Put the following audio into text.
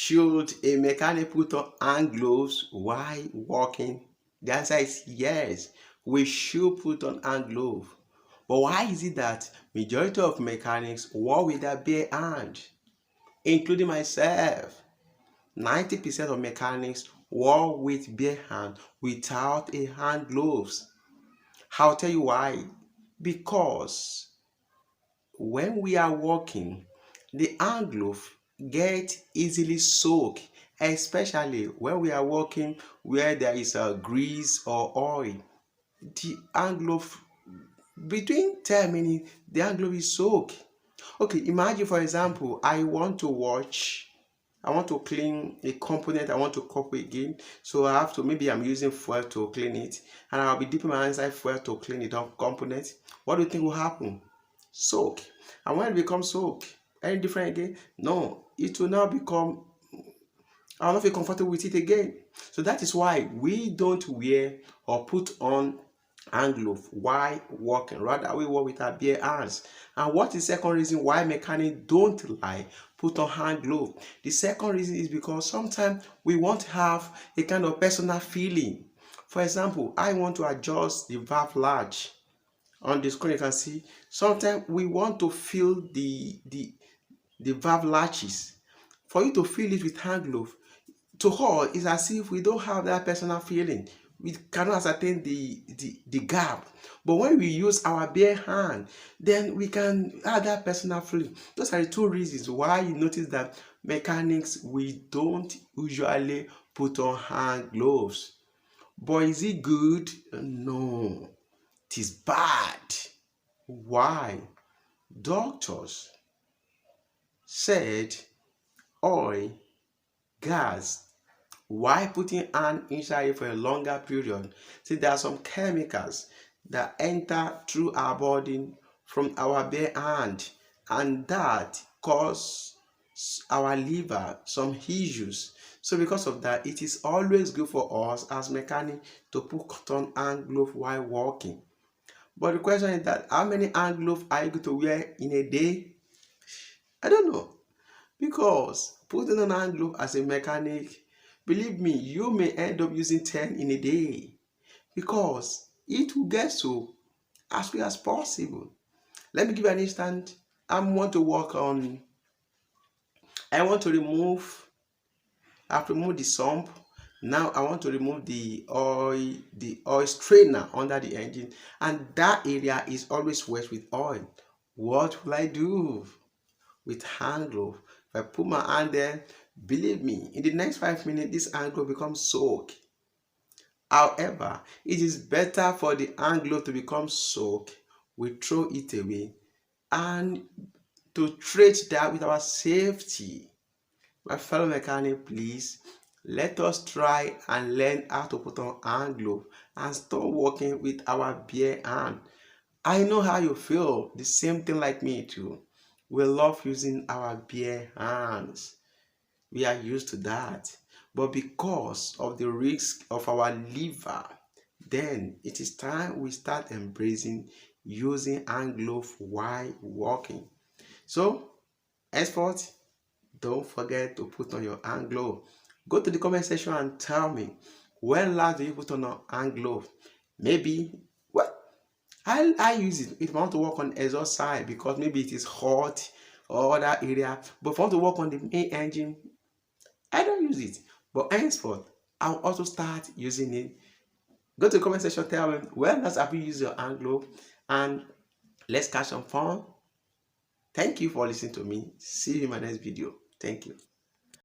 Should a mechanic put on hand gloves while working? The answer is yes. We should put on hand gloves. But why is it that majority of mechanics work with their bare hand, including myself? 90% of mechanics work with bare hand without a hand gloves. I'll tell you why. Because when we are working, the hand glove get easily soaked, especially when we are working where there is a grease or oil. The hand glove, between 10 minutes, the hand glove is soaked. Okay, imagine for example, I want to clean a component I want to copy again. So I have to, maybe I'm using fuel to clean it, and I'll be dipping my inside fuel to clean it up component. What do you think will happen? Soak. And when it becomes soak, any different again? No, it will now become, I'll not feel comfortable with it again. So that is why we don't wear or put on hand glove while working. Rather, we work with our bare hands. And what is the second reason why mechanics don't like put on hand glove? The second reason is because sometimes we want to have a kind of personal feeling. For example, I want to adjust the valve latch. On the screen you can see, sometimes we want to feel the valve latches. For you to feel it with hand glove, to us, it's as if we don't have that personal feeling. We cannot ascertain the gap. But when we use our bare hand, then we can have that personal feeling. Those are the two reasons why you notice that mechanics, we don't usually put on hand gloves. But is it good? No, it is bad. Why? Doctors said oil, gas, why putting hand inside for a longer period? See, there are some chemicals that enter through our body from our bare hand, and that cause our liver some issues. So because of that, it is always good for us as mechanics to put on hand glove while working. But the question is that how many hand gloves are you going to wear in a day? I don't know. Because putting on hand glove as a mechanic, believe me, you may end up using 10 in a day, because it will get so as quick as possible. Let me give you an instant. I want to remove, I've removed the sump. Now I want to remove the oil strainer under the engine, and that area is always wet with oil. What will I do? With hand glove, if I put my hand there, believe me, in the next 5 minutes, this hand glove becomes soaked. However, it is better for the hand glove to become soaked, we throw it away, and to treat that with our safety. My fellow mechanic, please, let us try and learn how to put on hand glove and stop working with our bare hand. I know how you feel, the same thing like me too. We love using our bare hands. We are used to that. But because of the risk of our liver, then it is time we start embracing using hand glove while walking. So, henceforth, don't forget to put on your hand glove. Go to the comment section and tell me, when last did you put on a hand glove? Maybe, well, I use it if I want to work on exhaust side because maybe it is hot or other area. But if I want to work on the main engine, I don't use it. But henceforth, I'll also start using it. Go to the comment section, tell me, when last have you used your hand glove? And let's catch some fun. Thank you for listening to me. See you in my next video. Thank you.